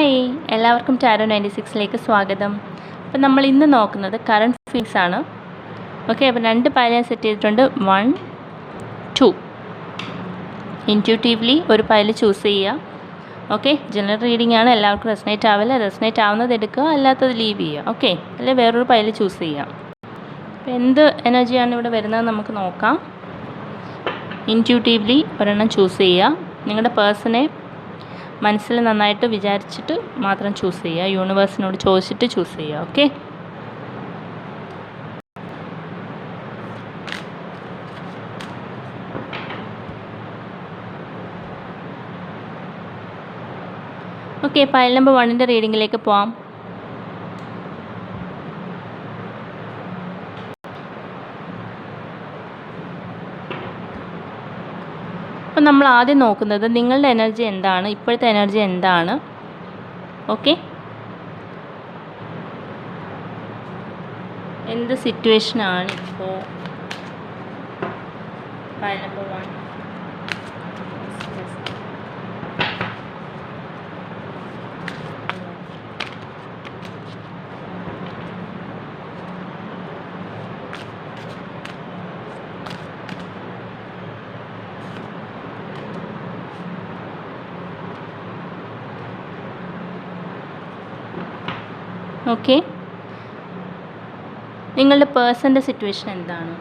Hi, എല്ലാവർക്കും tarot 96ലേക്ക് സ്വാഗതം. അപ്പോൾ നമ്മൾ ഇന്ന് നോക്കുന്നത് കറണ്ട് ഫീൽസ് ആണ്. ഓക്കെ, അപ്പോൾ 2 പൈൽ ഞാൻ സെറ്റ് ചെയ്തിട്ടുണ്ട്. 1, 2. ഇൻറ്റ്യൂട്ടീവ്ലി ഒരു പൈൽ ചൂസ് ചെയ്യുക. ഓക്കെ, ജനറൽ റീഡിംഗ് ആണ്, എല്ലാവർക്കും റെസനേറ്റ് ആവില്ല. റെസനേറ്റ് ആവുന്നത് എടുക്കുക, അല്ലാത്തത് ലീവ് ചെയ്യുക. ഓക്കെ, അല്ലെങ്കിൽ വേറൊരു പൈൽ ചൂസ് ചെയ്യാം. അപ്പോൾ എന്ത് എനർജിയാണ് ഇവിടെ വരുന്നത് നമുക്ക് നോക്കാം. ഇൻറ്റ്യൂട്ടീവ്ലി ഒരെണ്ണം ചൂസ് ചെയ്യുക. നിങ്ങളുടെ പേഴ്സണെ മനസ്സിൽ നന്നായിട്ട് വിചാരിച്ചിട്ട് മാത്രം ചൂസ് ചെയ്യുക. യൂണിവേഴ്സിനോട് ചോദിച്ചിട്ട് ചൂസ് ചെയ്യുക. Okay, okay. പൈൽ നമ്പർ 1ൻ്റെ റീഡിങ്ങിലേക്ക് പോവാം. അപ്പോൾ നമ്മൾ ആദ്യം നോക്കുന്നത് നിങ്ങളുടെ എനർജി എന്താണ്, ഇപ്പോഴത്തെ എനർജി എന്താണ്. ഓക്കെ, എന്ത് സിറ്റുവേഷനാണ് ഇപ്പോൾ. Pile number 1. ഓക്കെ, നിങ്ങളുടെ പേഴ്സൻ്റെ സിറ്റുവേഷൻ എന്താണ്.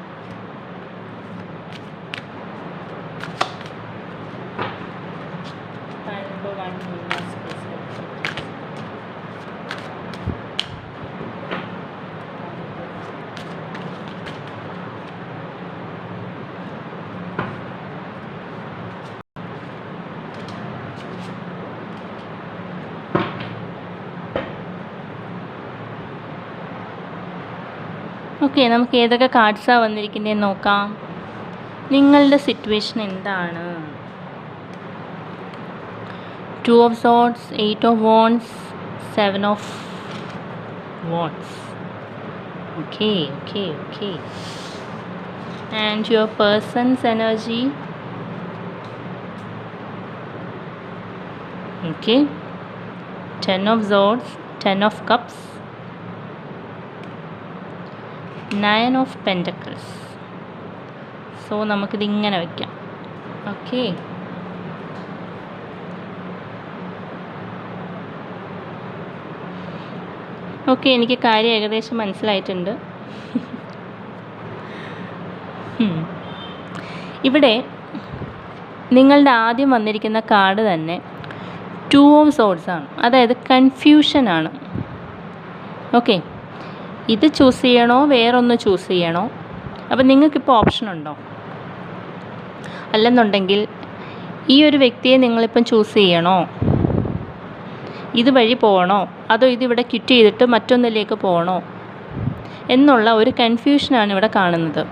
ഓക്കെ, നമുക്ക് ഏതൊക്കെ കാർഡ്സാണ് വന്നിരിക്കുന്നതെന്ന് നോക്കാം. നിങ്ങളുടെ സിറ്റുവേഷൻ എന്താണ്. 2 of Swords, 8 of Wands, 7 of Wands. Okay. And your person's energy. Okay, 10 of Swords, 10 of Cups, 9 of Pentacles. So നമുക്കിതിങ്ങനെ വയ്ക്കാം. ഓക്കെ, എനിക്ക് കാര്യം ഏകദേശം മനസ്സിലായിട്ടുണ്ട്. ഇവിടെ നിങ്ങളുടെ ആദ്യം വന്നിരിക്കുന്ന കാർഡ് തന്നെ 2 of Swords ആണ്, അതായത് കൺഫ്യൂഷനാണ്. ഓക്കെ, ഇത് ചൂസ് ചെയ്യണോ വേറൊന്ന് ചൂസ് ചെയ്യണോ. അപ്പം നിങ്ങൾക്കിപ്പോൾ ഓപ്ഷൻ ഉണ്ടോ, അല്ലെന്നുണ്ടെങ്കിൽ ഈ ഒരു വ്യക്തിയെ നിങ്ങളിപ്പം ചൂസ് ചെയ്യണോ, ഇതുവഴി പോകണോ, അതോ ഇതിവിടെ ക്വിറ്റ് ചെയ്തിട്ട് മറ്റൊന്നിലേക്ക് പോകണോ എന്നുള്ള ഒരു കൺഫ്യൂഷനാണ് ഇവിടെ കാണുന്നത്.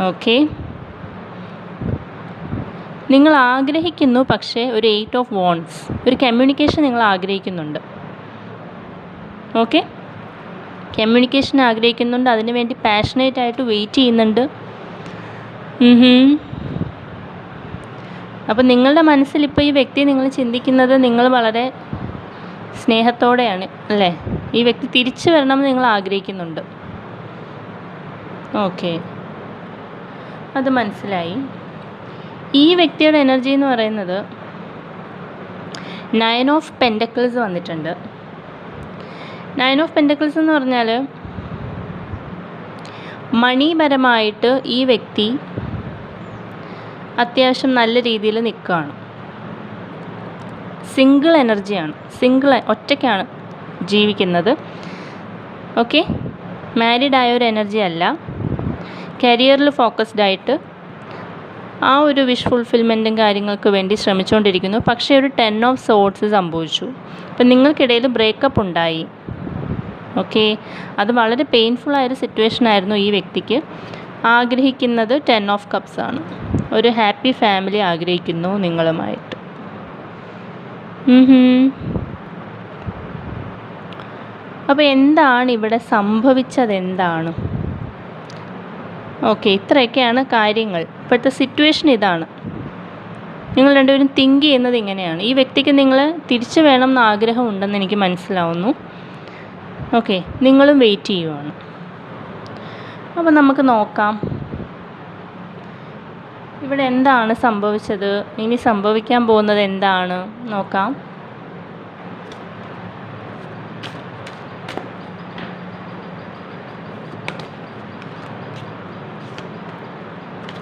ഓക്കെ, നിങ്ങൾ ആഗ്രഹിക്കുന്നു, പക്ഷേ ഒരു 8 of Wands, ഒരു കമ്മ്യൂണിക്കേഷൻ നിങ്ങൾ ആഗ്രഹിക്കുന്നുണ്ട്. ഓക്കെ, കമ്മ്യൂണിക്കേഷൻ ആഗ്രഹിക്കുന്നുണ്ട്, അതിനുവേണ്ടി പാഷനേറ്റ് ആയിട്ട് വെയിറ്റ് ചെയ്യുന്നുണ്ട്. അപ്പം നിങ്ങളുടെ മനസ്സിൽ ഇപ്പോൾ ഈ വ്യക്തി നിങ്ങൾ ചിന്തിക്കുന്നത് നിങ്ങൾ വളരെ സ്നേഹത്തോടെയാണ് അല്ലേ. ഈ വ്യക്തി തിരിച്ചു വരണമെന്ന് നിങ്ങൾ ആഗ്രഹിക്കുന്നുണ്ട്. ഓക്കെ, അത് മനസ്സിലായി. ഈ വ്യക്തിയുടെ എനർജി എന്ന് പറയുന്നത് 9 of Pentacles വന്നിട്ടുണ്ട്. 9 of Pentacles എന്ന് പറഞ്ഞാൽ മണിപരമായിട്ട് ഈ വ്യക്തി അത്യാവശ്യം നല്ല രീതിയിൽ നിൽക്കുകയാണ്. സിംഗിൾ എനർജിയാണ്, ഒറ്റയ്ക്കാണ് ജീവിക്കുന്നത്. ഓക്കെ, മാരീഡ് ആയ ഒരു എനർജി അല്ല. കരിയറിൽ ഫോക്കസ്ഡ് ആയിട്ട് ആ ഒരു വിഷ് ഫുൾഫിൽമെൻറ്റും കാര്യങ്ങൾക്ക് വേണ്ടി ശ്രമിച്ചുകൊണ്ടിരിക്കുന്നു. പക്ഷേ ഒരു 10 of Swords സംഭവിച്ചു. അപ്പം നിങ്ങൾക്കിടയിൽ ബ്രേക്കപ്പ് ഉണ്ടായി. ഓക്കെ, അത് വളരെ പെയിൻഫുള്ളായൊരു സിറ്റുവേഷൻ ആയിരുന്നു. ഈ വ്യക്തിക്ക് ആഗ്രഹിക്കുന്നത് 10 of Cups ആണ്. ഒരു ഹാപ്പി ഫാമിലി ആഗ്രഹിക്കുന്നു നിങ്ങളുമായിട്ട്. അപ്പോൾ എന്താണ് ഇവിടെ സംഭവിച്ചത്, എന്താണ്. ഓക്കെ, ഇത്രയൊക്കെയാണ് കാര്യങ്ങൾ. ഇപ്പോഴത്തെ സിറ്റുവേഷൻ ഇതാണ്. നിങ്ങൾ രണ്ടുപേരും തിങ്ക് ചെയ്യുന്നത് ഇങ്ങനെയാണ്. ഈ വ്യക്തിക്ക് നിങ്ങളെ തിരിച്ചു വേണം എന്ന് ആഗ്രഹം ഉണ്ടെന്ന് എനിക്ക് മനസ്സിലാവുന്നു. ഓക്കെ, നിങ്ങളും വെയിറ്റ് ചെയ്യുവാണ്. അപ്പോൾ നമുക്ക് നോക്കാം ഇവിടെ എന്താണ് സംഭവിച്ചത്, ഇനി സംഭവിക്കാൻ പോകുന്നത് എന്താണ് നോക്കാം.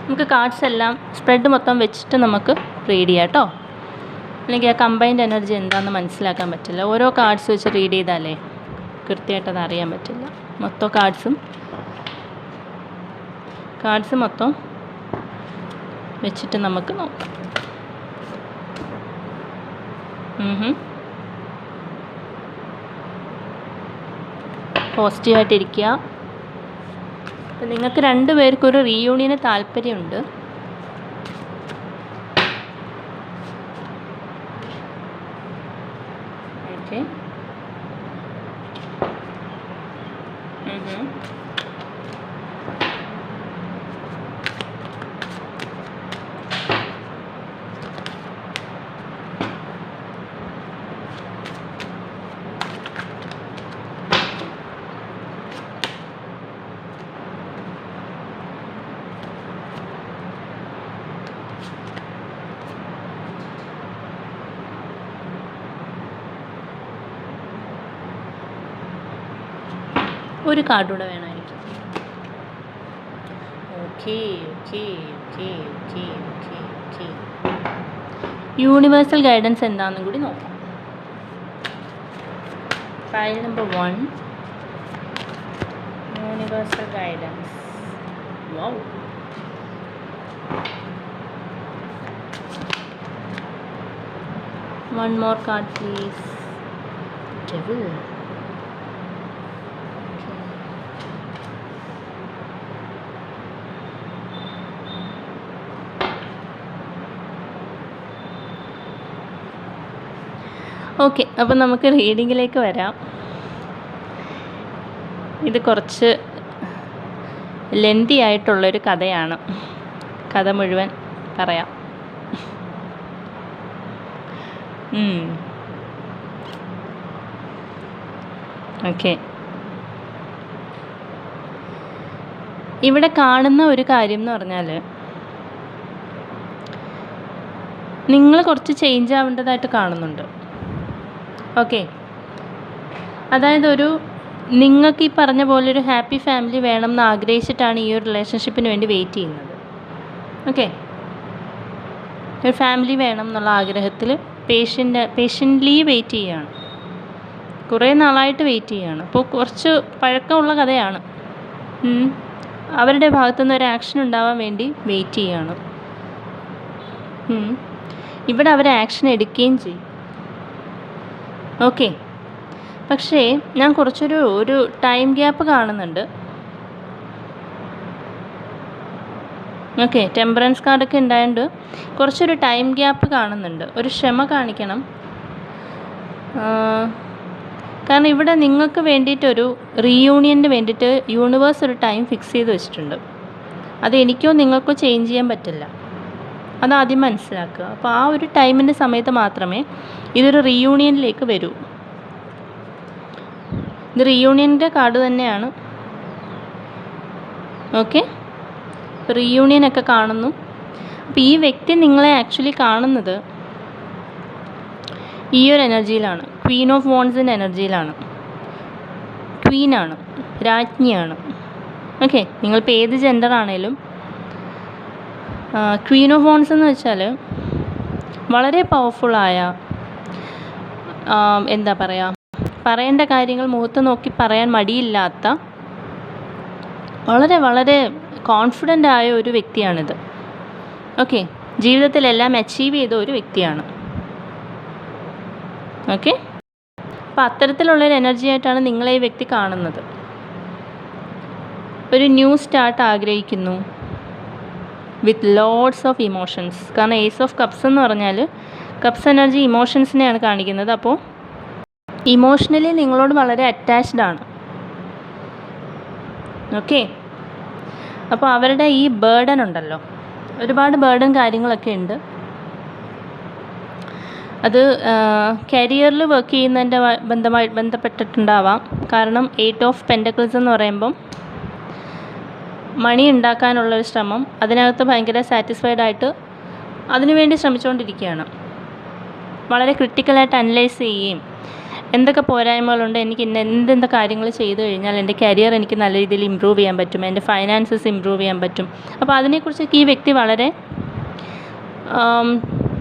നമുക്ക് കാർഡ്സ് എല്ലാം സ്പ്രെഡ് മൊത്തം വെച്ചിട്ട് നമുക്ക് റീഡ് ചെയ്യാം കേട്ടോ. അല്ലെങ്കിൽ ആ കമ്പൈൻഡ് എനർജി എന്താണെന്ന് മനസ്സിലാക്കാൻ പറ്റില്ല. ഓരോ കാർഡ്സ് വെച്ച് റീഡ് ചെയ്താലേ കൃത്യമായിട്ടത് അറിയാൻ പറ്റില്ല. മൊത്തം കാർഡ്സ് മൊത്തം വെച്ചിട്ട് നമുക്ക് നോക്കാം. പോസിറ്റീവായിട്ടിരിക്കുക. അപ്പം നിങ്ങൾക്ക് രണ്ടുപേർക്കൊരു റീയൂണിയന് താല്പര്യമുണ്ട്. ഓക്കെ, ഒരു കാർഡ് കൂടെ വേണമായിരിക്കും. ഓക്കെ, യൂണിവേഴ്സൽ ഗൈഡൻസ് എന്താണെന്നും കൂടി നോക്കാം. File number 1, universal guidance. Wow, one more card please. Devil. Okay, അപ്പം നമുക്ക് റീഡിങ്ങിലേക്ക് വരാം. ഇത് കുറച്ച് ലെന്തി ആയിട്ടുള്ളൊരു കഥയാണ്. കഥ മുഴുവൻ പറയാം. ഓക്കെ, ഇവിടെ കാണുന്ന ഒരു കാര്യം എന്ന് പറഞ്ഞാൽ നിങ്ങൾ കുറച്ച് ചേഞ്ച് ആവേണ്ടതായിട്ട് കാണുന്നുണ്ട്. ഓക്കെ, അതായത് നിങ്ങൾക്ക് ഈ പറഞ്ഞ പോലെ ഒരു ഹാപ്പി ഫാമിലി വേണം എന്ന് ആഗ്രഹിച്ചിട്ടാണ് ഈ ഒരു റിലേഷൻഷിപ്പിന് വേണ്ടി വെയിറ്റ് ചെയ്യുന്നത്. ഓക്കെ, ഒരു ഫാമിലി വേണം എന്നുള്ള ആഗ്രഹത്തിൽ പേഷ്യൻ്റ്ലി വെയിറ്റ് ചെയ്യുകയാണ്. കുറേ നാളായിട്ട് വെയിറ്റ് ചെയ്യുകയാണ്. അപ്പോൾ കുറച്ച് പഴക്കമുള്ള കഥയാണ്. അവരുടെ ഭാഗത്തുനിന്ന് ഒരു ആക്ഷൻ ഉണ്ടാവാൻ വേണ്ടി വെയിറ്റ് ചെയ്യുകയാണ്. ഇവിടെ അവർ ആക്ഷൻ എടുക്കുകയും ചെയ്യും. ഓക്കെ, പക്ഷേ ഞാൻ ഒരു ടൈം ഗ്യാപ്പ് കാണുന്നുണ്ട്. ഓക്കെ, ടെമ്പറൻസ് കാർഡൊക്കെ ഉണ്ടായതുകൊണ്ട് കുറച്ചൊരു ടൈം ഗ്യാപ്പ് കാണുന്നുണ്ട്. ഒരു ക്ഷമ കാണിക്കണം. കാരണം ഇവിടെ നിങ്ങൾക്ക് വേണ്ടിയിട്ടൊരു റീയൂണിയന് വേണ്ടിയിട്ട് യൂണിവേഴ്സ് ഒരു ടൈം ഫിക്സ് ചെയ്ത് വെച്ചിട്ടുണ്ട്. അത് എനിക്കോ നിങ്ങൾക്കോ ചേഞ്ച് ചെയ്യാൻ പറ്റില്ല. അതാദ്യം മനസ്സിലാക്കുക. അപ്പോൾ ആ ഒരു ടൈമിൻ്റെ സമയത്ത് മാത്രമേ ഇതൊരു റീയൂണിയനിലേക്ക് വരൂ. ഇത് റീയൂണിയൻ്റെ കാർഡ് തന്നെയാണ്. ഓക്കെ, റീയൂണിയനൊക്കെ കാണുന്നു. അപ്പോൾ ഈ വ്യക്തി നിങ്ങളെ ആക്ച്വലി കാണുന്നത് ഈ ഒരു എനർജിയിലാണ്. ക്വീൻ ഓഫ് വോൺസിൻ്റെ എനർജിയിലാണ്. ക്വീനാണ്, രാജ്ഞിയാണ്. ഓക്കെ, നിങ്ങളിപ്പോൾ ഏത് ജെൻഡർ ആണേലും ക്വീൻ ഓഫ് വോൺസ് എന്ന് വെച്ചാൽ വളരെ പവർഫുള്ളായ, എന്താ പറയുക, പറയേണ്ട കാര്യങ്ങൾ മുഖത്ത് നോക്കി പറയാൻ മടിയില്ലാത്ത, വളരെ വളരെ കോൺഫിഡൻ്റ് ആയ ഒരു വ്യക്തിയാണിത്. ഓക്കെ, ജീവിതത്തിലെല്ലാം അച്ചീവ് ചെയ്ത ഒരു വ്യക്തിയാണ്. ഓക്കെ, അപ്പോൾ അത്തരത്തിലുള്ളൊരു എനർജി ആയിട്ടാണ് നിങ്ങളെ ഈ വ്യക്തി കാണുന്നത്. ഒരു ന്യൂ സ്റ്റാർട്ട് ആഗ്രഹിക്കുന്നു വിത്ത് ലോഡ്സ് ഓഫ് ഇമോഷൻസ്. കാരണം ഏസ് ഓഫ് കപ്സ് എന്ന് പറഞ്ഞാൽ കപ്സ് എനർജി ഇമോഷൻസിനെയാണ് കാണിക്കുന്നത്. അപ്പോൾ ഇമോഷണലി നിങ്ങളോട് വളരെ അറ്റാച്ച്ഡ് ആണ്. ഓക്കെ, അപ്പോൾ അവരുടെ ഈ ബേർഡൻ ഉണ്ടല്ലോ, ഒരുപാട് ബേർഡൻ കാര്യങ്ങളൊക്കെ ഉണ്ട്. അത് കരിയറിൽ വർക്ക് ചെയ്യുന്നതിൻ്റെ ബന്ധപ്പെട്ടിട്ടുണ്ടാവാം. കാരണം 8 ഓഫ് പെൻറ്റക്കിൾസ് എന്ന് പറയുമ്പം മണി ഉണ്ടാക്കാനുള്ളൊരു ശ്രമം, അതിനകത്ത് ഭയങ്കര സാറ്റിസ്ഫൈഡ് ആയിട്ട് അതിനുവേണ്ടി ശ്രമിച്ചുകൊണ്ടിരിക്കുകയാണ്. വളരെ ക്രിട്ടിക്കലായിട്ട് അനലൈസ് ചെയ്യുകയും എന്തൊക്കെ പോരായ്മകളുണ്ട്, എനിക്ക് എന്തെന്ത് കാര്യങ്ങൾ ചെയ്തു കഴിഞ്ഞാൽ എൻ്റെ കരിയർ എനിക്ക് നല്ല രീതിയിൽ ഇമ്പ്രൂവ് ചെയ്യാൻ പറ്റും, എൻ്റെ ഫൈനാൻസസ് ഇമ്പ്രൂവ് ചെയ്യാൻ പറ്റും. അപ്പോൾ അതിനെക്കുറിച്ചൊക്കെ ഈ വ്യക്തി വളരെ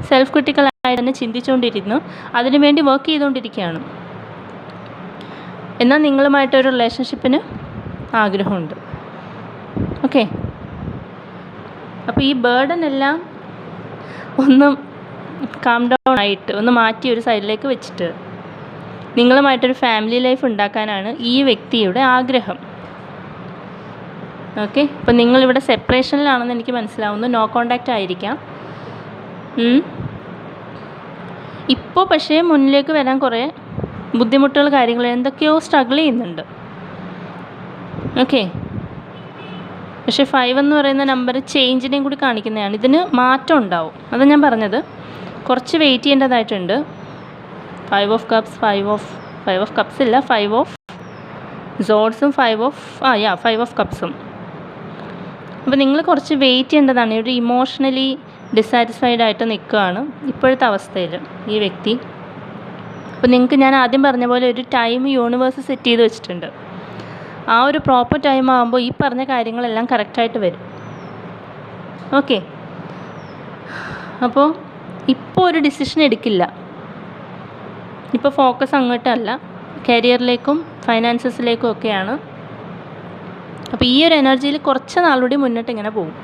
സെൽഫ് ക്രിട്ടിക്കലായിട്ട് തന്നെ ചിന്തിച്ചുകൊണ്ടിരുന്നു, അതിനുവേണ്ടി വർക്ക് ചെയ്തുകൊണ്ടിരിക്കുകയാണ്. എന്നാൽ നിങ്ങളുമായിട്ടൊരു റിലേഷൻഷിപ്പിന് ആഗ്രഹമുണ്ട്. ഓക്കെ, അപ്പോൾ ഈ ബേർഡൻ എല്ലാം ഒന്ന് കാം ഡൗൺ ആയിട്ട് ഒന്ന് മാറ്റി ഒരു സൈഡിലേക്ക് വെച്ചിട്ട് നിങ്ങളുമായിട്ടൊരു ഫാമിലി ലൈഫ് ഉണ്ടാക്കാനാണ് ഈ വ്യക്തിയുടെ ആഗ്രഹം. ഓക്കെ, അപ്പോൾ നിങ്ങളിവിടെ സെപ്പറേഷനിലാണെന്ന് എനിക്ക് മനസ്സിലാവുന്നു. നോ കോണ്ടാക്റ്റ് ആയിരിക്കാം ഇപ്പോൾ. പക്ഷേ മുന്നിലേക്ക് വരാൻ കുറേ ബുദ്ധിമുട്ടുകൾ, കാര്യങ്ങൾ എന്തൊക്കെയോ സ്ട്രഗിൾ ചെയ്യുന്നുണ്ട്. ഓക്കെ, പക്ഷേ 5 എന്ന് പറയുന്ന നമ്പർ ചേഞ്ചിനെയും കൂടി കാണിക്കുന്നതാണ്. ഇതിന് മാറ്റം ഉണ്ടാവും, അതാണ് ഞാൻ പറഞ്ഞത്. കുറച്ച് വെയിറ്റ് ചെയ്യേണ്ടതായിട്ടുണ്ട്. 5 ഓഫ് കപ്സ്, 5 ഓഫ് കപ്സ് ഇല്ല, 5 ഓഫ് സോഡ്സും 5 ഓഫ് കപ്സും. അപ്പോൾ നിങ്ങൾ കുറച്ച് വെയിറ്റ് ചെയ്യേണ്ടതാണ്. ഒരു ഇമോഷണലി ഡിസാറ്റിസ്ഫൈഡ് ആയിട്ട് നിൽക്കുകയാണ് ഇപ്പോഴത്തെ അവസ്ഥയിൽ ഈ വ്യക്തി. അപ്പോൾ നിങ്ങൾക്ക് ഞാൻ ആദ്യം പറഞ്ഞ പോലെ ഒരു ടൈം യൂണിവേഴ്സ് സെറ്റ് ചെയ്ത് വെച്ചിട്ടുണ്ട്. ആ ഒരു പ്രോപ്പർ ടൈം ആകുമ്പോൾ ഈ പറഞ്ഞ കാര്യങ്ങളെല്ലാം കറക്റ്റായിട്ട് വരും. ഓക്കെ, അപ്പോൾ ഇപ്പോൾ ഒരു ഡിസിഷൻ എടുക്കില്ല. ഇപ്പോൾ ഫോക്കസ് അങ്ങോട്ടല്ല, കരിയറിലേക്കും ഫൈനാൻസസിലേക്കും ഒക്കെയാണ്. അപ്പോൾ ഈ ഒരു എനർജിയിൽ കുറച്ച് നാളുകൂടി മുന്നോട്ട് ഇങ്ങനെ പോകും.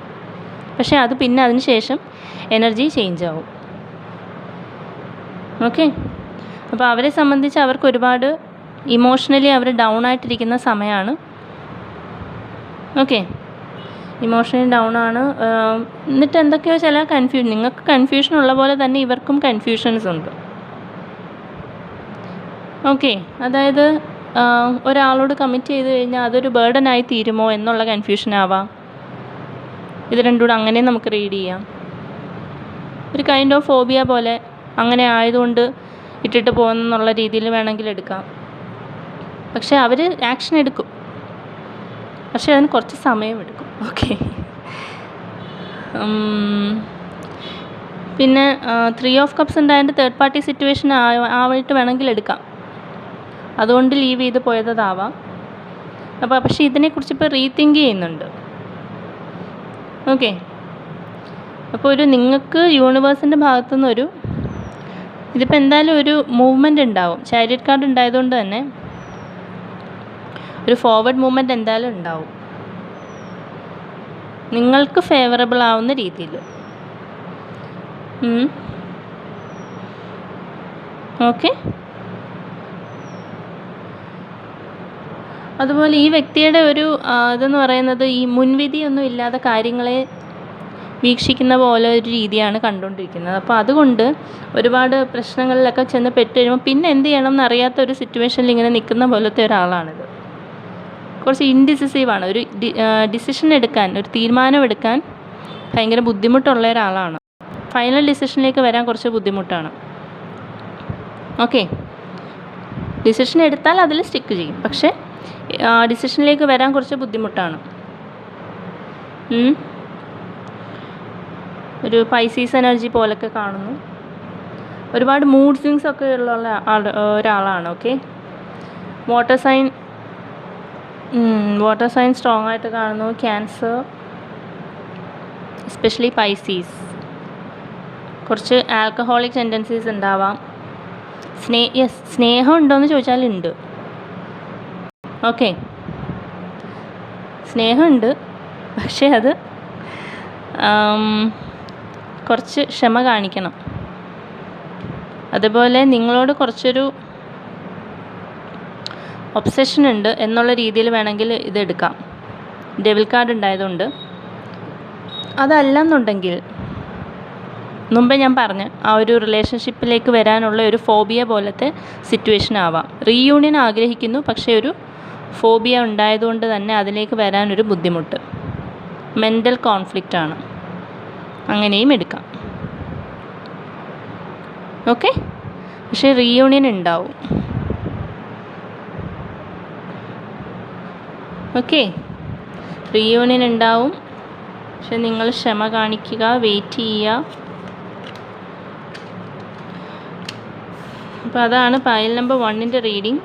പക്ഷേ അത് പിന്നെ അതിന് ശേഷം എനർജി ചേഞ്ച് ആവും. ഓക്കെ, അപ്പോൾ അവരെ സംബന്ധിച്ച് അവർക്ക് ഒരുപാട് ഇമോഷണലി അവർ ഡൗൺ ആയിട്ടിരിക്കുന്ന സമയമാണ്. ഓക്കെ, ഇമോഷണലി ഡൗൺ ആണ്. എന്നിട്ട് എന്തൊക്കെയോ ചില നിങ്ങൾക്ക് കൺഫ്യൂഷൻ ഉള്ള പോലെ തന്നെ ഇവർക്കും കൺഫ്യൂഷൻസ് ഉണ്ട്. ഓക്കെ, അതായത് ഒരാളോട് കമ്മിറ്റ് ചെയ്ത് കഴിഞ്ഞാൽ അതൊരു ബേർഡനായി തീരുമോ എന്നുള്ള കൺഫ്യൂഷൻ ആവാം. ഇത് രണ്ടും കൂടെ അങ്ങനെ നമുക്ക് റീഡ് ചെയ്യാം. ഒരു കൈൻഡ് ഓഫ് ഫോബിയ പോലെ അങ്ങനെ ആയതുകൊണ്ട് ഇട്ടിട്ട് പോകുന്നുള്ള രീതിയിൽ വേണമെങ്കിൽ എടുക്കാം. പക്ഷേ അവർ ആക്ഷൻ എടുക്കും, പക്ഷേ അതിന് കുറച്ച് സമയമെടുക്കും. ഓക്കെ, പിന്നെ 3 ഓഫ് കപ്സ് ഉണ്ടായതിൻ്റെ തേർഡ് പാർട്ടി സിറ്റുവേഷൻ ആയിട്ട് വേണമെങ്കിൽ എടുക്കാം. അതുകൊണ്ട് ലീവ് ചെയ്ത് പോയതാവാം. അപ്പോൾ പക്ഷേ ഇതിനെക്കുറിച്ച് ഇപ്പോൾ റീതിങ്ക് ചെയ്യുന്നുണ്ട്. ഓക്കെ, അപ്പോൾ നിങ്ങൾക്ക് യൂണിവേഴ്സിൻ്റെ ഭാഗത്തുനിന്നൊരു ഇതിപ്പോൾ എന്തായാലും ഒരു മൂവ്മെൻ്റ് ഉണ്ടാവും. ചാരിയറ്റ് കാർഡ് ഉണ്ടായതുകൊണ്ട് തന്നെ ഒരു ഫോർവേഡ് മൂവ്മെൻ്റ് എന്തായാലും ഉണ്ടാവും, നിങ്ങൾക്ക് ഫേവറബിൾ ആവുന്ന രീതിയിൽ. ഓക്കെ, അതുപോലെ ഈ വ്യക്തിയുടെ ഒരു ഇതെന്ന് പറയുന്നത് ഈ മുൻവിധിയൊന്നും ഇല്ലാതെ കാര്യങ്ങളെ വീക്ഷിക്കുന്ന പോലെ ഒരു രീതിയാണ് കണ്ടുകൊണ്ടിരിക്കുന്നത്. അപ്പോൾ അതുകൊണ്ട് ഒരുപാട് പ്രശ്നങ്ങളിലൊക്കെ ചെന്ന് പെട്ട് കഴിയുമ്പോൾ പിന്നെ എന്ത് ചെയ്യണം എന്നറിയാത്ത ഒരു സിറ്റുവേഷനിൽ ഇങ്ങനെ നിൽക്കുന്ന പോലത്തെ ഒരാളാണിത്. കുറച്ച് ഇൻഡിസിസീവാണ്. ഒരു ഡിസിഷൻ എടുക്കാൻ, ഒരു തീരുമാനമെടുക്കാൻ ഭയങ്കര ബുദ്ധിമുട്ടുള്ള ഒരാളാണ്. ഫൈനൽ ഡിസിഷനിലേക്ക് വരാൻ കുറച്ച് ബുദ്ധിമുട്ടാണ്. ഓക്കെ, ഡിസിഷൻ എടുത്താൽ അതിൽ സ്റ്റിക്ക് ചെയ്യും, പക്ഷേ ഡിസിഷനിലേക്ക് വരാൻ കുറച്ച് ബുദ്ധിമുട്ടാണ്. ഒരു പൈസീസ് എനർജി പോലൊക്കെ കാണുന്നു. ഒരുപാട് മൂഡ് സ്വിങ്സ് ഒക്കെ ഉള്ള ഒരാളാണ്. ഓക്കെ, വാട്ടർ സൈൻ സ്ട്രോങ് ആയിട്ട് കാണുന്നു. Cancer, especially Pisces. കുറച്ച് ആൽക്കഹോളിക് ടെൻഡൻസീസ് ഉണ്ടാവാം. സ്നേഹം ഉണ്ടോയെന്ന് ചോദിച്ചാൽ ഉണ്ട്. ഓക്കെ, സ്നേഹമുണ്ട്, പക്ഷേ അത് കുറച്ച് ക്ഷമ കാണിക്കണം. അതുപോലെ നിങ്ങളോട് കുറച്ചൊരു ഒബ്സഷൻ ഉണ്ട് എന്നുള്ള രീതിയിൽ വേണമെങ്കിൽ ഇതെടുക്കാം. ഡെവിൽ കാർഡ് ഉണ്ടായതുകൊണ്ട്. അതല്ലെന്നുണ്ടെങ്കിൽ മുമ്പേ ഞാൻ പറഞ്ഞ ആ ഒരു റിലേഷൻഷിപ്പിലേക്ക് വരാനുള്ള ഒരു ഫോബിയ പോലത്തെ സിറ്റുവേഷൻ ആവാം. റീയൂണിയൻ ആഗ്രഹിക്കുന്നു, പക്ഷേ ഒരു ഫോബിയ ഉണ്ടായതുകൊണ്ട് തന്നെ അതിലേക്ക് വരാനൊരു ബുദ്ധിമുട്ട്, മെൻ്റൽ കോൺഫ്ലിക്റ്റ് ആണ്. അങ്ങനെയും എടുക്കാം. ഓക്കെ, പക്ഷേ റീയൂണിയൻ ഉണ്ടാവും. ഓക്കെ, റീയൂണിയൻ ഉണ്ടാവും. പക്ഷെ നിങ്ങൾ ക്ഷമ കാണിക്കുക, വെയിറ്റ് ചെയ്യുക. അപ്പോൾ അതാണ് പൈൽ നമ്പർ 1ൻ്റെ റീഡിങ്.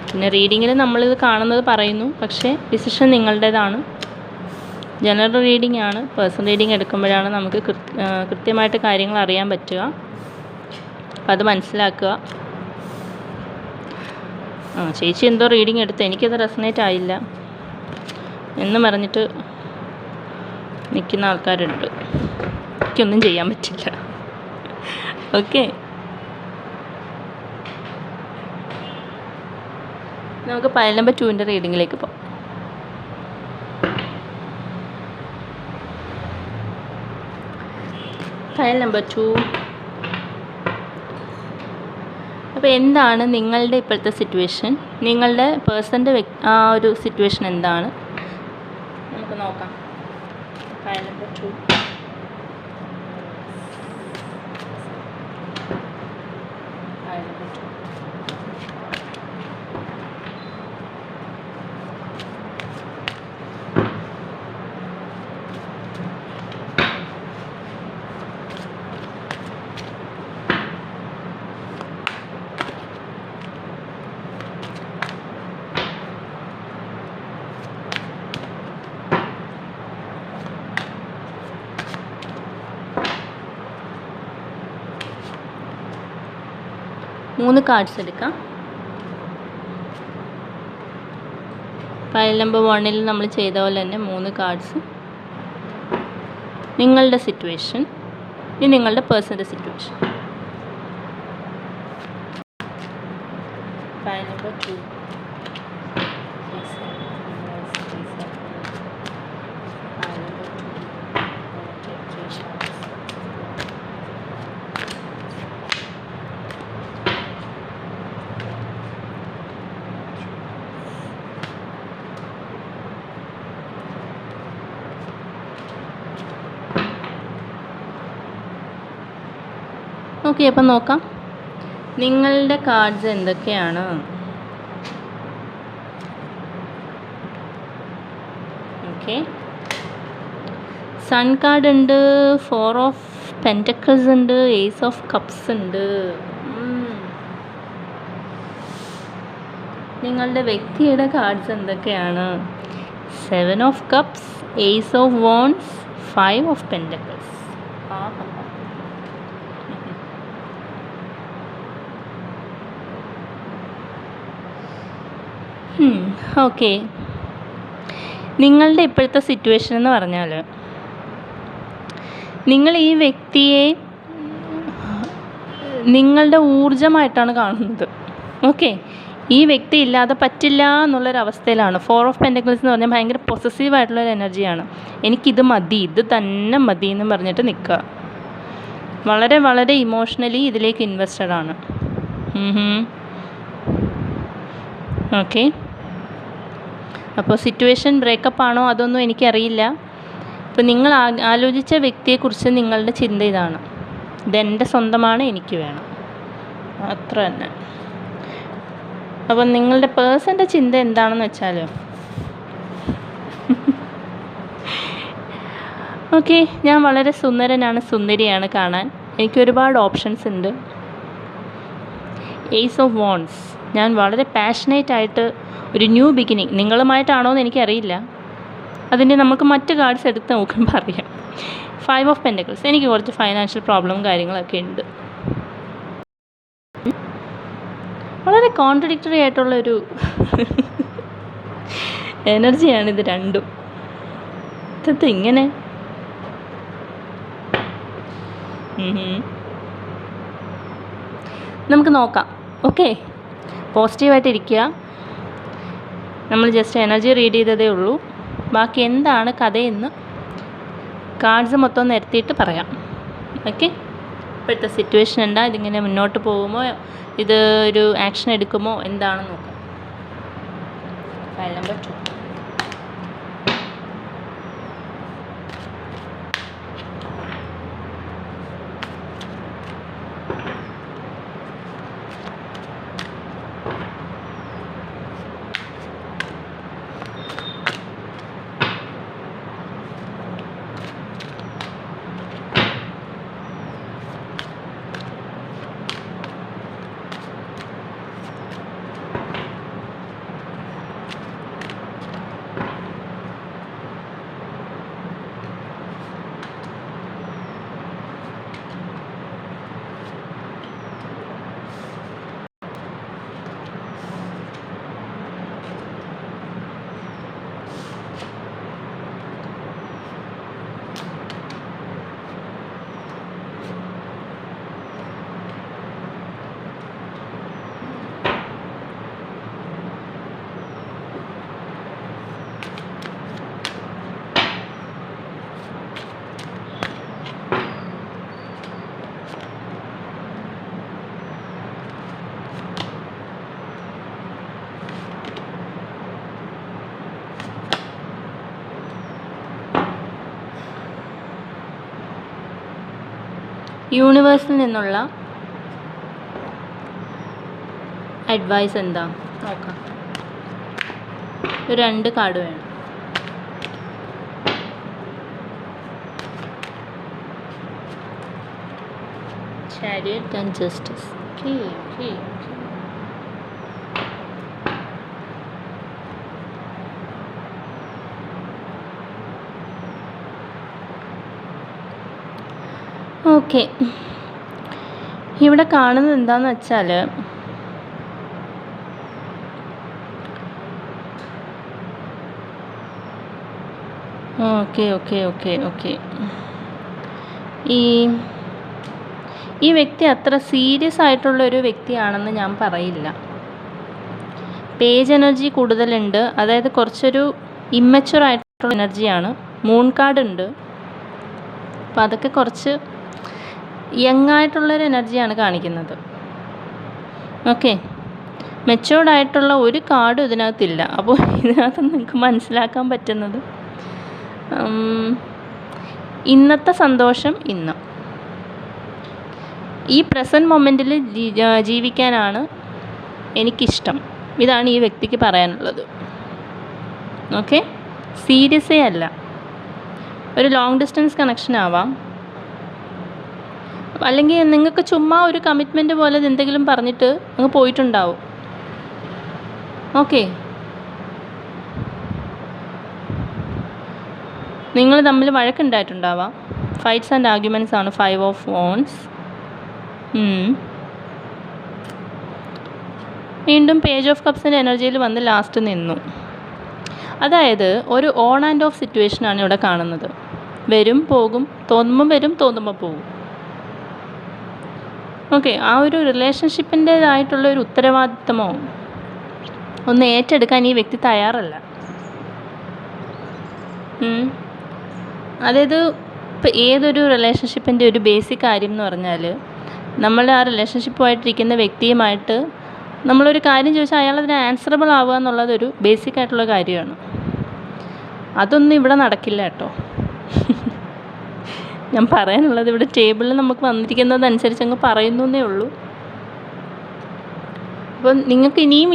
പിന്നെ റീഡിങ്ങിൽ നമ്മളിത് കാണുന്നത് പറയുന്നു, പക്ഷേ ഡിസിഷൻ നിങ്ങളുടേതാണ്. ജനറൽ റീഡിംഗ് ആണ്. പേഴ്സണൽ റീഡിംഗ് എടുക്കുമ്പോഴാണ് നമുക്ക് കൃത്യമായിട്ട് കാര്യങ്ങൾ അറിയാൻ പറ്റുക. അപ്പോൾ അത് മനസ്സിലാക്കുക. ചേച്ചി എന്തോ റീഡിങ് എടുത്ത് എനിക്കത് റെസണേറ്റ് ആയില്ല എന്ന് പറഞ്ഞിട്ട് നിൽക്കുന്ന ആൾക്കാരുണ്ട്. എനിക്കൊന്നും ചെയ്യാൻ പറ്റില്ല. ഓക്കെ, നമുക്ക് പൈൽ നമ്പർ 2ൻ്റെ റീഡിങ്ങിലേക്ക് പോകാം. Pile number 2. അപ്പോൾ എന്താണ് നിങ്ങളുടെ ഇപ്പോഴത്തെ സിറ്റുവേഷൻ? നിങ്ങളുടെ പേഴ്സൻ്റെ ആ ഒരു സിറ്റുവേഷൻ എന്താണ് നമുക്ക് നോക്കാം. Pile number 2. മൂന്ന് കാർഡ്സ് എടുക്കാം. പൈൽ നമ്പർ 1ൽ നമ്മൾ ചെയ്ത പോലെ തന്നെ 3 കാർഡ്സ്. നിങ്ങളുടെ സിറ്റുവേഷൻ, ഇനി നിങ്ങളുടെ പേഴ്സൻ്റെ സിറ്റുവേഷൻ. Pile number 2. ഓക്കെ, അപ്പം നോക്കാം നിങ്ങളുടെ കാർഡ്സ് എന്തൊക്കെയാണ്. ഓക്കെ, സൺ കാർഡ് ഉണ്ട്, 4 ഓഫ് പെൻറ്റക്കിൾസ് ഉണ്ട്, ഏസ് ഓഫ് കപ്സ് ഉണ്ട്. നിങ്ങളുടെ വ്യക്തിയുടെ കാർഡ്സ് എന്തൊക്കെയാണ്? 7 of cups, ace of wands, 5 of pentacles. Okay, നിങ്ങളുടെ ഇപ്പോഴത്തെ സിറ്റുവേഷൻ എന്ന് പറഞ്ഞാൽ നിങ്ങൾ ഈ വ്യക്തിയെ നിങ്ങളുടെ ഊർജമായിട്ടാണ് കാണുന്നത്. ഓക്കെ, ഈ വ്യക്തി ഇല്ലാതെ പറ്റില്ല എന്നുള്ളൊരവസ്ഥയിലാണ്. 4 ഓഫ് പെൻറ്റക്കിൾസ് എന്ന് പറഞ്ഞാൽ ഭയങ്കര പൊസസീവായിട്ടുള്ളൊരു എനർജിയാണ്. എനിക്കിത് മതി, ഇത് തന്നെ മതി എന്ന് പറഞ്ഞിട്ട് നിൽക്കുക. വളരെ വളരെ ഇമോഷണലി ഇതിലേക്ക് ഇൻവെസ്റ്റഡ് ആണ്. ഓക്കെ, അപ്പോൾ സിറ്റുവേഷൻ ബ്രേക്കപ്പ് ആണോ അതൊന്നും എനിക്കറിയില്ല. അപ്പോൾ നിങ്ങൾ ആലോചിച്ച വ്യക്തിയെക്കുറിച്ച് നിങ്ങളുടെ ചിന്ത ഇതാണ്: ഇതെൻ്റെ സ്വന്തമാണ്, എനിക്ക് വേണം, അത്ര തന്നെ. അപ്പം നിങ്ങളുടെ പേഴ്സൻ്റെ ചിന്ത എന്താണെന്ന് വെച്ചാൽ, ഓക്കെ, ഞാൻ വളരെ സുന്ദരനാണ്, സുന്ദരിയാണ് കാണാൻ, എനിക്ക് ഒരുപാട് ഓപ്ഷൻസ് ഉണ്ട്. ഏസ് ഓഫ് വോൺസ്, ഞാൻ വളരെ പാഷനേറ്റ് ആയിട്ട് ഒരു ന്യൂ ബിഗിനിങ്, നിങ്ങളുമായിട്ടാണോ എന്ന് എനിക്കറിയില്ല, അതിൻ്റെ നമുക്ക് മറ്റ് കാർഡ്സ് എടുത്ത് നോക്കുമ്പോൾ അറിയാം. 5 ഓഫ് പെൻറ്റക്കിൾസ്, എനിക്ക് കുറച്ച് ഫൈനാൻഷ്യൽ പ്രോബ്ലം കാര്യങ്ങളൊക്കെ ഉണ്ട്. വളരെ കോൺട്രഡിക്ടറി ആയിട്ടുള്ളൊരു എനർജിയാണ് ഇത് രണ്ടും. ഇതെന്താ ഇങ്ങനെ? നമുക്ക് നോക്കാം. ഓക്കെ, പോസിറ്റീവായിട്ടിരിക്കുക. നമ്മൾ ജസ്റ്റ് എനർജി റീഡ് ചെയ്തതേ ഉള്ളൂ. ബാക്കി എന്താണ് കഥയെന്ന് കാർഡ്സ് മൊത്തം നിരത്തിയിട്ട് പറയാം. ഓക്കെ, ഇപ്പോഴത്തെ സിറ്റുവേഷൻ എന്താ, ഇതിങ്ങനെ മുന്നോട്ട് പോകുമോ, ഇത് ഒരു ആക്ഷൻ എടുക്കുമോ, എന്താണെന്ന് നോക്കാം. File number 2. യൂണിവേഴ്സിൽ നിന്നുള്ള അഡ്വൈസ് എന്താ നോക്കാം. ഒരു 2 കാർഡ് വേണം. Chariot and Justice. Okay. Okay, ഇവിടെ കാണുന്നത് എന്താണെന്ന് വെച്ചാൽ ഓക്കെ ഈ വ്യക്തി അത്ര സീരിയസ് ആയിട്ടുള്ളൊരു വ്യക്തിയാണെന്ന് ഞാൻ പറയില്ല. പേജ് എനർജി കൂടുതലുണ്ട്, അതായത് കുറച്ചൊരു ഇമ്മച്വർ ആയിട്ടുള്ള എനർജിയാണ്. മൂൺ കാർഡ് ഉണ്ട്, അപ്പോൾ അതൊക്കെ കുറച്ച് യങ് ആയിട്ടുള്ളൊരു എനർജിയാണ് കാണിക്കുന്നത്. ഓക്കെ, മെച്ചുവേർഡ് ആയിട്ടുള്ള ഒരു കാർഡും ഇതിനകത്തില്ല. അപ്പോൾ ഇതിനകത്ത് നിങ്ങൾക്ക് മനസ്സിലാക്കാൻ പറ്റുന്നത് ഇന്നത്തെ സന്തോഷം ഇന്ന്, ഈ പ്രസൻറ്റ് മൊമെൻറ്റിൽ ജീവിക്കാനാണ് എനിക്കിഷ്ടം. ഇതാണ് ഈ വ്യക്തിക്ക് പറയാനുള്ളത്. ഓക്കെ, സീരിയസേ അല്ല, ഒരു ലോങ് ഡിസ്റ്റൻസ് കണക്ഷൻ ആവാം, അല്ലെങ്കിൽ നിങ്ങൾക്ക് ചുമ്മാ ഒരു കമ്മിറ്റ്മെൻറ്റ് പോലെ എന്തെങ്കിലും പറഞ്ഞിട്ട് അങ്ങ് പോയിട്ടുണ്ടാവും. ഓക്കെ, നിങ്ങൾ തമ്മിൽ വഴക്കുണ്ടായിട്ടുണ്ടാവാം. ഫൈറ്റ്സ് ആൻഡ് ആർഗ്യുമെൻറ്റ്സ് ആണ് 5 of Wands. വീണ്ടും പേജ് ഓഫ് കപ്സിൻ്റെ എനർജിയിൽ വന്ന് ലാസ്റ്റ് നിന്നു. അതായത് ഒരു ഓൺ ആൻഡ് ഓഫ് സിറ്റുവേഷനാണ് ഇവിടെ കാണുന്നത്. വരും പോകും, തോന്നുമ്പോൾ വരും, തോന്നുമ്പോൾ പോകും. ഓക്കെ, ആ ഒരു റിലേഷൻഷിപ്പിൻ്റേതായിട്ടുള്ള ഒരു ഉത്തരവാദിത്തമോ ഒന്ന് ഏറ്റെടുക്കാൻ ഈ വ്യക്തി തയ്യാറല്ല. അതായത് ഇപ്പോൾ ഏതൊരു റിലേഷൻഷിപ്പിൻ്റെ ഒരു ബേസിക് കാര്യം എന്ന് പറഞ്ഞാൽ, നമ്മൾ ആ റിലേഷൻഷിപ്പുമായിട്ടിരിക്കുന്ന വ്യക്തിയുമായിട്ട് നമ്മളൊരു കാര്യം ചോദിച്ചാൽ അയാൾ അതിന് ആൻസറബിൾ ആവുക എന്നുള്ളതൊരു ബേസിക് ആയിട്ടുള്ള കാര്യമാണ്. അതൊന്നും ഇവിടെ നടക്കില്ല കേട്ടോ. ഞാൻ പറയാനുള്ളത് ഇവിടെ ടേബിളിൽ നമുക്ക് വന്നിരിക്കുന്നതനുസരിച്ച് അങ്ങ് പറയുന്നേ ഉള്ളൂ. അപ്പോൾ നിങ്ങൾക്ക് ഇനിയും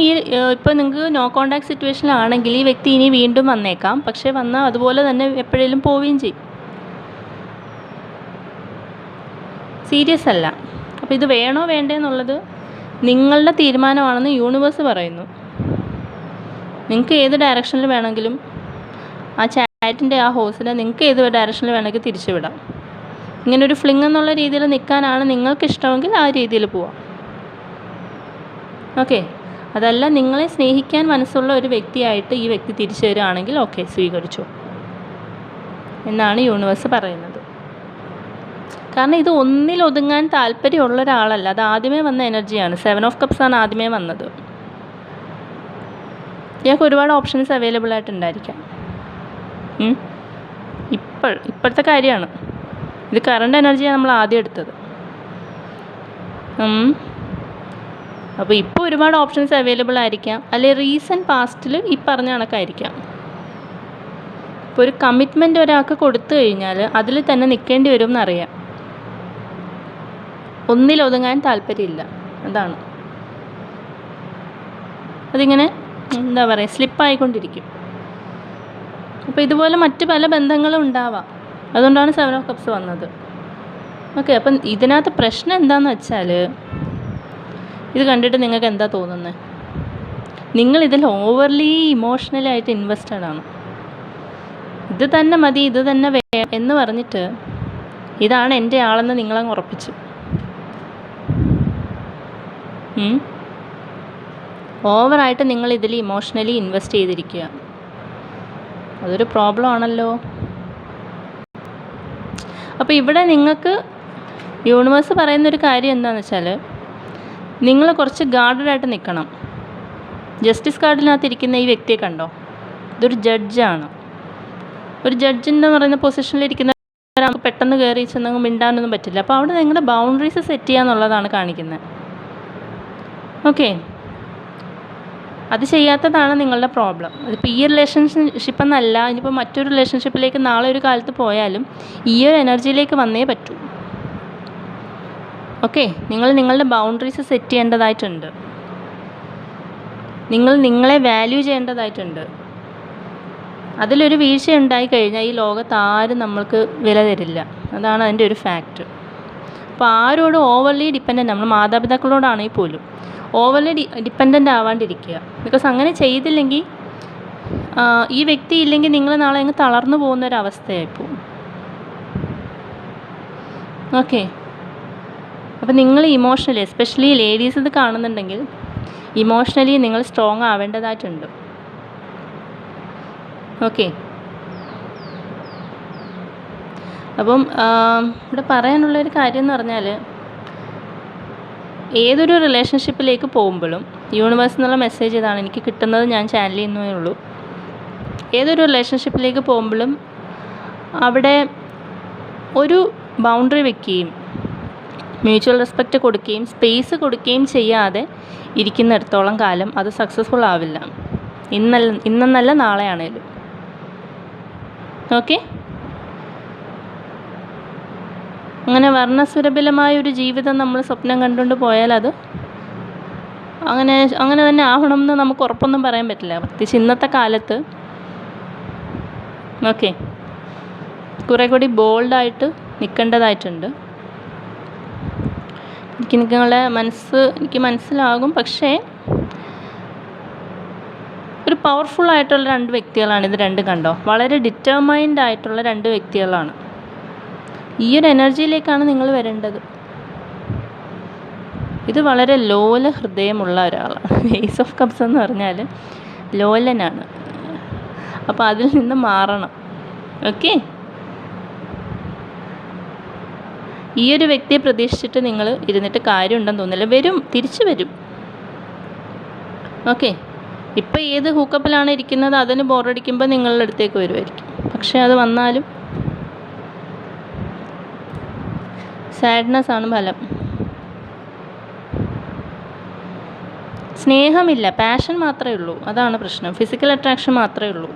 ഇപ്പോൾ നിങ്ങൾക്ക് നോ കോണ്ടാക്ട് സിറ്റുവേഷനിലാണെങ്കിൽ ഈ വ്യക്തി ഇനി വീണ്ടും വന്നേക്കാം. പക്ഷേ വന്നാൽ അതുപോലെ തന്നെ എപ്പോഴേലും പോവുകയും ചെയ്യും. സീരിയസ് അല്ല. അപ്പോൾ ഇത് വേണോ വേണ്ടേ എന്നുള്ളത് നിങ്ങളുടെ തീരുമാനമാണെന്ന് യൂണിവേഴ്സ് പറയുന്നു. നിങ്ങൾക്ക് ഏത് ഡയറക്ഷനിൽ വേണമെങ്കിലും ആ ചാറ്റിൻ്റെ ആ ഹോഴ്സിനെ നിങ്ങൾക്ക് ഏത് ഡയറക്ഷനിൽ വേണമെങ്കിൽ തിരിച്ചു വിടാം. ഇങ്ങനൊരു ഫ്ലിങ് എന്നുള്ള രീതിയിൽ നിൽക്കാനാണ് നിങ്ങൾക്കിഷ്ടമെങ്കിൽ ആ രീതിയിൽ പോവാം. ഓക്കെ, അതല്ല നിങ്ങളെ സ്നേഹിക്കാൻ മനസ്സുള്ള ഒരു വ്യക്തിയായിട്ട് ഈ വ്യക്തി തിരിച്ചു വരികയാണെങ്കിൽ ഓക്കെ, സ്വീകരിച്ചു എന്നാണ് യൂണിവേഴ്സ് പറയുന്നത്. കാരണം ഇത് ഒന്നിലൊതുങ്ങാൻ താല്പര്യമുള്ള ഒരാളല്ല. അത് ആദ്യമേ വന്ന എനർജിയാണ്. 7 of Cups ആണ് ആദ്യമേ വന്നത്. ഇയാൾക്ക് ഒരുപാട് ഓപ്ഷൻസ് അവൈലബിൾ ആയിട്ടുണ്ടായിരിക്കാം. ഇപ്പോഴത്തെ കാര്യമാണ് ഇത്. കറണ്ട് എനർജിയാണ് നമ്മൾ ആദ്യം എടുത്തത്. അപ്പോൾ ഇപ്പോൾ ഒരുപാട് ഓപ്ഷൻസ് അവൈലബിൾ ആയിരിക്കാം, അല്ലെങ്കിൽ റീസെൻറ്റ് പാസ്റ്റിൽ ഈ പറഞ്ഞ കണക്കായിരിക്കാം. ഇപ്പോൾ ഒരു കമ്മിറ്റ്മെൻറ്റ് ഒരാൾക്ക് കൊടുത്തു കഴിഞ്ഞാൽ അതിൽ തന്നെ നിൽക്കേണ്ടി വരും എന്നറിയാം. ഒന്നിലൊതുങ്ങാൻ താല്പര്യമില്ല, അതാണ്. അതിങ്ങനെ എന്താ പറയുക, സ്ലിപ്പായിക്കൊണ്ടിരിക്കും. അപ്പോൾ ഇതുപോലെ മറ്റ് പല ബന്ധങ്ങളും ഉണ്ടാവാം. അതുകൊണ്ടാണ് 7 of Cups വന്നത്. ഓക്കെ, അപ്പം ഇതിനകത്ത് പ്രശ്നം എന്താണെന്ന് വെച്ചാൽ, ഇത് കണ്ടിട്ട് നിങ്ങൾക്ക് എന്താ തോന്നുന്നത്? നിങ്ങളിതിൽ ഓവർലി ഇമോഷണലായിട്ട് ഇൻവെസ്റ്റഡ് ആണ്. ഇത് തന്നെ മതി, ഇത് തന്നെ വേണം എന്ന് പറഞ്ഞിട്ട് ഇതാണ് എൻ്റെ ആളെന്ന് നിങ്ങളങ്ങ് ഉറപ്പിച്ചു. ഓവറായിട്ട് നിങ്ങൾ ഇതിൽ ഇമോഷണലി ഇൻവെസ്റ്റ് ചെയ്തിരിക്കുക. അതൊരു പ്രോബ്ലം ആണല്ലോ. അപ്പോൾ ഇവിടെ നിങ്ങൾക്ക് യൂണിവേഴ്സ് പറയുന്നൊരു കാര്യം എന്താണെന്ന് വെച്ചാൽ, നിങ്ങൾ കുറച്ച് ഗാർഡഡായിട്ട് നിൽക്കണം. ജസ്റ്റിസ് കാർഡിനകത്തിരിക്കുന്ന ഈ വ്യക്തിയെ കണ്ടോ? ഇതൊരു ജഡ്ജാണ്. ഒരു ജഡ്ജിൻ്റെ പറയുന്ന പൊസിഷനിലിരിക്കുന്ന നമുക്ക് പെട്ടെന്ന് കയറി ചെന്നങ്ങ് മിണ്ടാനൊന്നും പറ്റില്ല. അപ്പോൾ അവിടെ നിങ്ങളുടെ ബൗണ്ടറീസ് സെറ്റ് ചെയ്യുക എന്നുള്ളതാണ് കാണിക്കുന്നത്. ഓക്കെ, അത് ചെയ്യാത്തതാണ് നിങ്ങളുടെ പ്രോബ്ലം. അതിപ്പോൾ ഈ റിലേഷൻഷിപ്പ് എന്നല്ല, ഇനിയിപ്പോൾ മറ്റൊരു റിലേഷൻഷിപ്പിലേക്ക് നാളെ ഒരു കാലത്ത് പോയാലും ഈ ഒരു എനർജിയിലേക്ക് വന്നേ പറ്റൂ. ഓക്കെ, നിങ്ങൾ നിങ്ങളുടെ ബൗണ്ടറീസ് സെറ്റ് ചെയ്യേണ്ടതായിട്ടുണ്ട്. നിങ്ങൾ നിങ്ങളെ വാല്യൂ ചെയ്യേണ്ടതായിട്ടുണ്ട്. അതിലൊരു വീഴ്ച ഉണ്ടായി കഴിഞ്ഞാൽ ഈ ലോകത്ത് ആരും നമ്മൾക്ക് വില തരില്ല. അതാണ് അതിൻ്റെ ഒരു ഫാക്റ്റ്. അപ്പോൾ ആരോടും ഓവർലി ഡിപ്പെൻഡൻ്റ്, നമ്മൾ മാതാപിതാക്കളോടാണെങ്കിൽ പോലും ഓവർലി ഡിപ്പെൻഡൻ്റ് ആവാണ്ടിരിക്കുക. ബിക്കോസ് അങ്ങനെ ചെയ്തില്ലെങ്കിൽ ഈ വ്യക്തി ഇല്ലെങ്കിൽ നിങ്ങൾ നാളെ അങ്ങ് തളർന്നു പോകുന്നൊരവസ്ഥയായിപ്പോവും. ഓക്കെ, അപ്പോൾ നിങ്ങൾ ഇമോഷണലി, എസ്പെഷ്യലി ലേഡീസ് ഇത് കാണുന്നുണ്ടെങ്കിൽ ഇമോഷണലി നിങ്ങൾ സ്ട്രോങ് ആവേണ്ടതായിട്ടുണ്ട്. ഓക്കെ, അപ്പം ഇവിടെ പറയാനുള്ളൊരു കാര്യം എന്ന് പറഞ്ഞാൽ, ഏതൊരു റിലേഷൻഷിപ്പിലേക്ക് പോകുമ്പോഴും യൂണിവേഴ്സിൽ നിന്നുള്ള മെസ്സേജ് ഇതാണ് എനിക്ക് കിട്ടുന്നത്, ഞാൻ ചാനൽ ചെയ്യുന്നേ ഉള്ളൂ. ഏതൊരു റിലേഷൻഷിപ്പിലേക്ക് പോകുമ്പോഴും അവിടെ ഒരു ബൗണ്ടറി വെക്കുകയും മ്യൂച്വൽ റെസ്പെക്റ്റ് കൊടുക്കുകയും സ്പേസ് കൊടുക്കുകയും ചെയ്യാതെ ഇരിക്കുന്നിടത്തോളം കാലം അത് സക്സസ്ഫുൾ ആവില്ല. ഇന്നെന്നല്ല നാളെയാണേലും. ഓക്കെ, അങ്ങനെ വർണ്ണസുരഭിലമായൊരു ജീവിതം നമ്മൾ സ്വപ്നം കണ്ടുകൊണ്ട് പോയാൽ അത് അങ്ങനെ തന്നെ ആവണം എന്ന് നമുക്ക് ഉറപ്പൊന്നും പറയാൻ പറ്റില്ല. പ്രത്യേകിച്ച് ഇന്നത്തെ കാലത്ത്. ഓക്കെ, കുറേ കൂടി ബോൾഡായിട്ട് നിൽക്കേണ്ടതായിട്ടുണ്ട്. നിങ്ങളുടെ എനിക്ക് മനസ്സിലാകും. പക്ഷേ ഒരു പവർഫുൾ ആയിട്ടുള്ള രണ്ട് വ്യക്തികളാണ് ഇത് രണ്ടും. കണ്ടോ, വളരെ ഡിറ്റർമൈൻഡ് ആയിട്ടുള്ള രണ്ട് വ്യക്തികളാണ്. ഈ ഒരു എനർജിയിലേക്കാണ് നിങ്ങൾ വരേണ്ടത്. ഇത് വളരെ ലോല ഹൃദയമുള്ള ഒരാളാണ്. ഏസ് ഓഫ് കപ്സ് എന്ന് പറഞ്ഞാൽ ലോലനാണ്. അപ്പോൾ അതിൽ നിന്ന് മാറണം. ഓക്കെ, ഈ ഒരു വ്യക്തിയെ പ്രതീക്ഷിച്ചിട്ട് നിങ്ങൾ ഇരുന്നിട്ട് കാര്യമുണ്ടെന്ന് തോന്നില്ല. തിരിച്ചു വരും. ഓക്കെ, ഇപ്പോൾ ഏത് ഹൂക്കപ്പിലാണ് ഇരിക്കുന്നത് അതിന് ബോറടിക്കുമ്പോൾ നിങ്ങളുടെ അടുത്തേക്ക് വരുമായിരിക്കും. പക്ഷേ അത് വന്നാലും സാഡ്നെസ് ആണ് ഫലം. സ്നേഹമില്ല, പാഷൻ മാത്രമേ ഉള്ളൂ. അതാണ് പ്രശ്നം. ഫിസിക്കൽ അട്രാക്ഷൻ മാത്രമേ ഉള്ളൂ.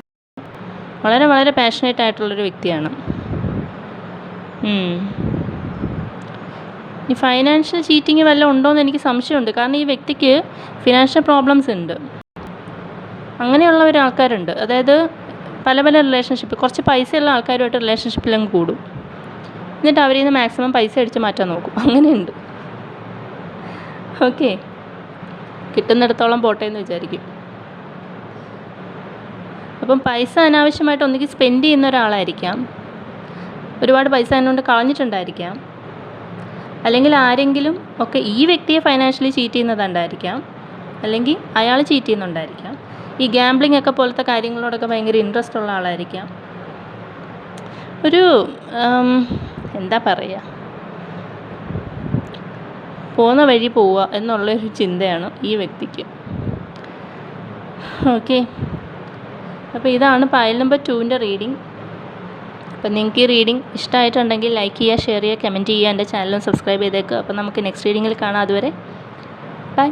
വളരെ വളരെ പാഷനേറ്റ് ആയിട്ടുള്ളൊരു വ്യക്തിയാണ്. ഈ ഫൈനാൻഷ്യൽ ചീറ്റിങ് വല്ലതും ഉണ്ടോയെന്ന് എനിക്ക് സംശയമുണ്ട്. കാരണം ഈ വ്യക്തിക്ക് ഫിനാൻഷ്യൽ പ്രോബ്ലംസ് ഉണ്ട്. അങ്ങനെയുള്ള ഒരാൾക്കാരുണ്ട്. അതായത് പല പല റിലേഷൻഷിപ്പ്, കുറച്ച് പൈസയുള്ള ആൾക്കാരുമായിട്ട് റിലേഷൻഷിപ്പിലങ്ങ് കൂടും. എന്നിട്ട് അവരിൽ നിന്ന് മാക്സിമം പൈസ അടിച്ച് മാറ്റാൻ നോക്കും. അങ്ങനെയുണ്ട്. ഓക്കെ, കിട്ടുന്നിടത്തോളം പോട്ടെ എന്ന് വിചാരിക്കും. അപ്പം പൈസ അനാവശ്യമായിട്ട് ഒന്നുകിൽ സ്പെൻഡ് ചെയ്യുന്ന ഒരാളായിരിക്കാം, ഒരുപാട് പൈസ അതിനുകൊണ്ട് കളഞ്ഞിട്ടുണ്ടായിരിക്കാം, അല്ലെങ്കിൽ ആരെങ്കിലും ഒക്കെ ഈ വ്യക്തിയെ ഫൈനാൻഷ്യലി ചീറ്റ് ചെയ്യുന്നതുണ്ടായിരിക്കാം, അല്ലെങ്കിൽ അയാൾ ചീറ്റ് ചെയ്യുന്നുണ്ടായിരിക്കാം. ഈ ഗാംബ്ലിംഗ് ഒക്കെ പോലത്തെ കാര്യങ്ങളോടൊക്കെ ഭയങ്കര ഇൻട്രസ്റ്റ് ഉള്ള ആളായിരിക്കാം. ഒരു എന്താ പറയുക, പോകുന്ന വഴി പോവുക എന്നുള്ളൊരു ചിന്തയാണ് ഈ വ്യക്തിക്ക്. ഓക്കെ, അപ്പോൾ ഇതാണ് പൈൽ നമ്പർ 2ൻ്റെ റീഡിങ്. അപ്പോൾ നിങ്ങൾക്ക് ഈ റീഡിങ് ഇഷ്ടമായിട്ടുണ്ടെങ്കിൽ ലൈക്ക് ചെയ്യുക, ഷെയർ ചെയ്യുക, കമൻറ്റ് ചെയ്യുക. എൻ്റെ ചാനലും സബ്സ്ക്രൈബ് ചെയ്തേക്കുക. അപ്പോൾ നമുക്ക് നെക്സ്റ്റ് റീഡിങ്ങിൽ കാണാം. അതുവരെ ബൈ.